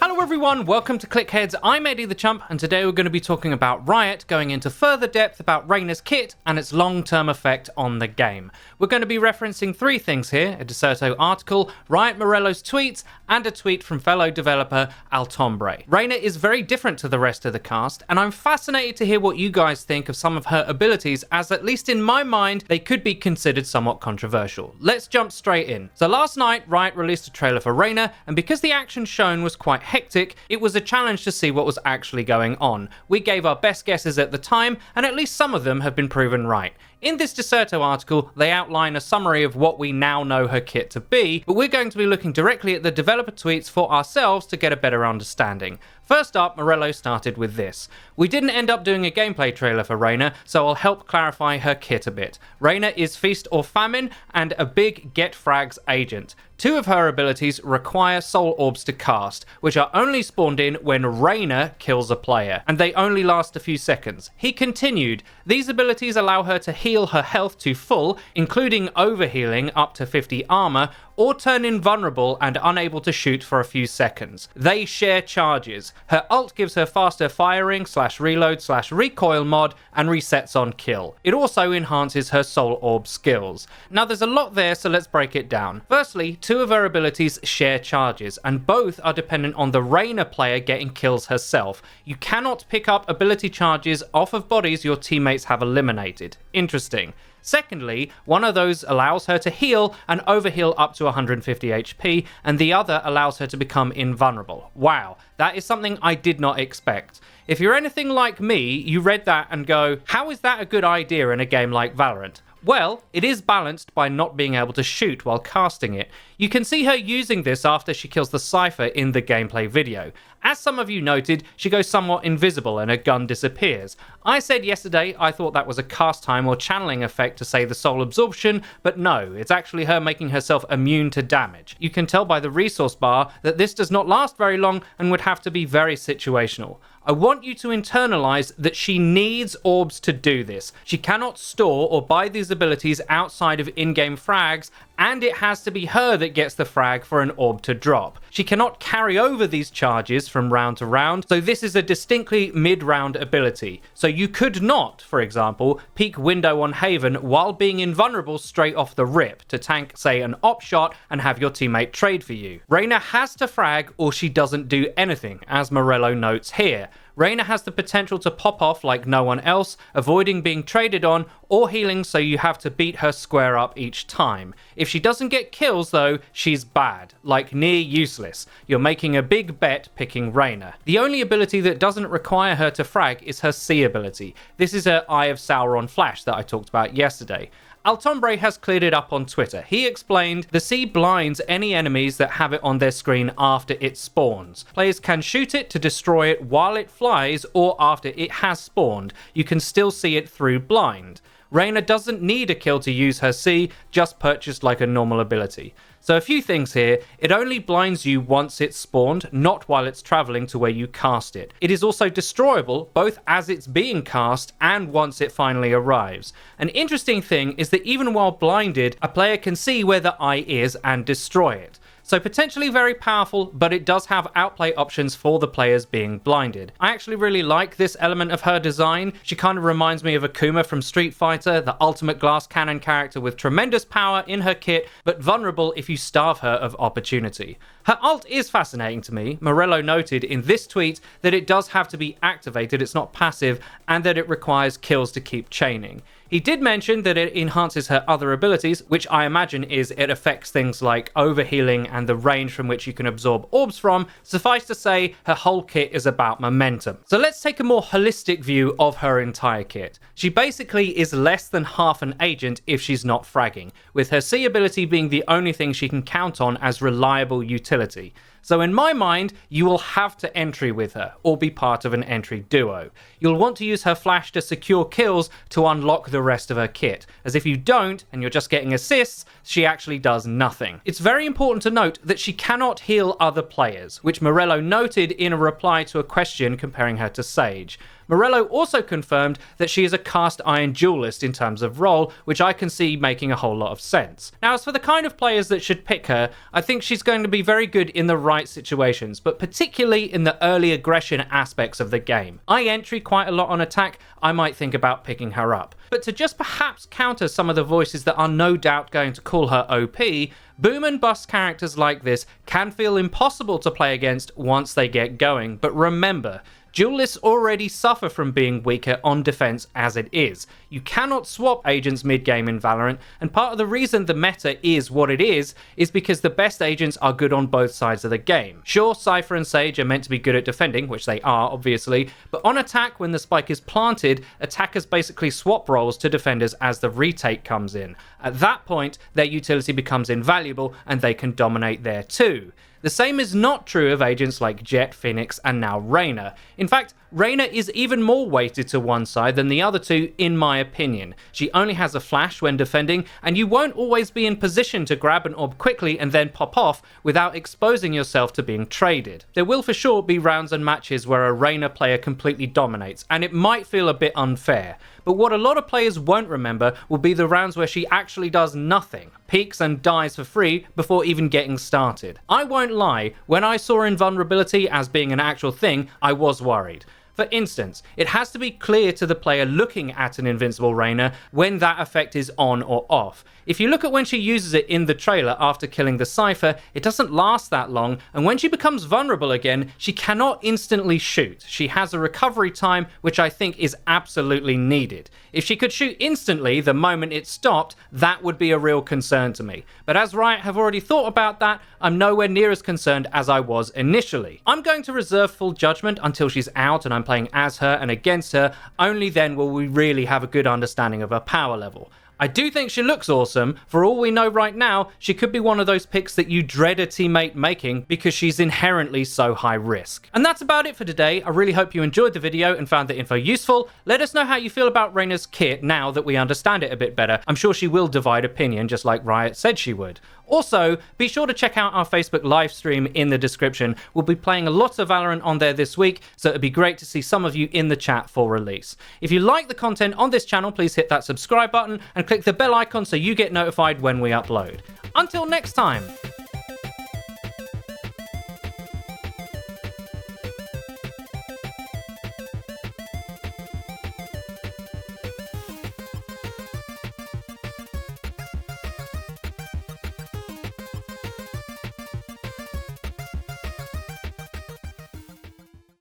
Hello everyone, welcome to Clickheads. I'm Eddie the Chump, and today we're going to be talking about Riot, going into further depth about Reyna's kit and its long-term effect on the game. We're going to be referencing three things here: a Desserto article, Riot Morello's tweets, and a tweet from fellow developer Altombre. Reyna is very different to the rest of the cast, and I'm fascinated to hear what you guys think of some of her abilities, as at least in my mind, they could be considered somewhat controversial. Let's jump straight in. So last night, Riot released a trailer for Reyna, and because the action shown was quite hectic, it was a challenge to see what was actually going on. We gave our best guesses at the time, and at least some of them have been proven right. In this Desserto article, they outline a summary of what we now know her kit to be, but we're going to be looking directly at the developer tweets for ourselves to get a better understanding. First up, Morello started with this: "We didn't end up doing a gameplay trailer for Reyna, so I'll help clarify her kit a bit. Reyna is Feast or Famine and a big get frags agent. Two of her abilities require soul orbs to cast, which are only spawned in when Reyna kills a player, and they only last a few seconds." He continued, "These abilities allow her to heal her health to full, including overhealing up to 50 armor, or turn invulnerable and unable to shoot for a few seconds. They share charges. Her ult gives her faster firing /reload /recoil mod and resets on kill. It also enhances her soul orb skills." Now there's a lot there, so let's break it down. Firstly, two of her abilities share charges, and both are dependent on the Reyna player getting kills herself. You cannot pick up ability charges off of bodies your teammates have eliminated. Interesting. Secondly, one of those allows her to heal and overheal up to 150 HP, and the other allows her to become invulnerable. Wow, that is something I did not expect. If you're anything like me, you read that and go, how is that a good idea in a game like Valorant? Well, it is balanced by not being able to shoot while casting it. You can see her using this after she kills the Cypher in the gameplay video. As some of you noted, she goes somewhat invisible and her gun disappears. I said yesterday I thought that was a cast time or channeling effect to say the soul absorption, but no, it's actually her making herself immune to damage. You can tell by the resource bar that this does not last very long and would have to be very situational. I want you to internalize that she needs orbs to do this. She cannot store or buy these abilities outside of in-game frags, and it has to be her that gets the frag for an orb to drop. She cannot carry over these charges from round to round, so this is a distinctly mid-round ability. So you could not, for example, peek window on Haven while being invulnerable straight off the rip to tank, say, an op shot and have your teammate trade for you. Reyna has to frag or she doesn't do anything, as Morello notes here. Reyna has the potential to pop off like no one else, avoiding being traded on or healing, so you have to beat her square up each time. If she doesn't get kills though, she's bad, like near useless. You're making a big bet picking Reyna. The only ability that doesn't require her to frag is her C ability. This is her Eye of Sauron flash that I talked about yesterday. Altombre has cleared it up on Twitter. He explained, "The C blinds any enemies that have it on their screen after it spawns. Players can shoot it to destroy it while it flies or after it has spawned. You can still see it through blind. Reyna doesn't need a kill to use her C, just purchased like a normal ability." So a few things here. It only blinds you once it's spawned, not while it's traveling to where you cast it. It is also destroyable, both as it's being cast and once it finally arrives. An interesting thing is that even while blinded, a player can see where the eye is and destroy it. So potentially very powerful, but it does have outplay options for the players being blinded. I actually really like this element of her design. She kind of reminds me of Akuma from Street Fighter, the ultimate glass cannon character with tremendous power in her kit, but vulnerable if you starve her of opportunity. Her ult is fascinating to me. Morello noted in this tweet that it does have to be activated, it's not passive, and that it requires kills to keep chaining. He did mention that it enhances her other abilities, which I imagine is it affects things like overhealing and the range from which you can absorb orbs from. Suffice to say, her whole kit is about momentum. So let's take a more holistic view of her entire kit. She basically is less than half an agent if she's not fragging, with her C ability being the only thing she can count on as reliable utility. So in my mind, you will have to entry with her, or be part of an entry duo. You'll want to use her flash to secure kills to unlock the rest of her kit, as if you don't, and you're just getting assists, she actually does nothing. It's very important to note that she cannot heal other players, which Morello noted in a reply to a question comparing her to Sage. Morello also confirmed that she is a cast iron duelist in terms of role, which I can see making a whole lot of sense. Now, as for the kind of players that should pick her, I think she's going to be very good in the right situations, but particularly in the early aggression aspects of the game. I entry quite a lot on attack, I might think about picking her up. But to just perhaps counter some of the voices that are no doubt going to call her OP, boom and bust characters like this can feel impossible to play against once they get going, but remember, duelists already suffer from being weaker on defense as it is. You cannot swap agents mid-game in Valorant, and part of the reason the meta is what it is because the best agents are good on both sides of the game. Sure, Cypher and Sage are meant to be good at defending, which they are, obviously, but on attack, when the spike is planted, attackers basically swap roles to defenders as the retake comes in. At that point, their utility becomes invaluable, and they can dominate there too. The same is not true of agents like Jett, Phoenix, and now Reyna. In fact, Reyna is even more weighted to one side than the other two, in my opinion. She only has a flash when defending, and you won't always be in position to grab an orb quickly and then pop off without exposing yourself to being traded. There will for sure be rounds and matches where a Reyna player completely dominates, and it might feel a bit unfair. But what a lot of players won't remember will be the rounds where she actually does nothing, peeks and dies for free before even getting started. I won't lie, when I saw invulnerability as being an actual thing, I was worried. For instance, it has to be clear to the player looking at an Invincible Reyna when that effect is on or off. If you look at when she uses it in the trailer after killing the Cypher, it doesn't last that long, and when she becomes vulnerable again, she cannot instantly shoot. She has a recovery time, which I think is absolutely needed. If she could shoot instantly the moment it stopped, that would be a real concern to me. But as Riot have already thought about that, I'm nowhere near as concerned as I was initially. I'm going to reserve full judgment until she's out and I'm playing as her and against her. Only then will we really have a good understanding of her power level. I do think she looks awesome. For all we know right now, she could be one of those picks that you dread a teammate making because she's inherently so high risk. And that's about it for today. I really hope you enjoyed the video and found the info useful. Let us know how you feel about Reyna's kit now that we understand it a bit better. I'm sure she will divide opinion just like Riot said she would. Also, be sure to check out our Facebook live stream in the description. We'll be playing a lot of Valorant on there this week, so it'd be great to see some of you in the chat for release. If you like the content on this channel, please hit that subscribe button and click the bell icon so you get notified when we upload. Until next time!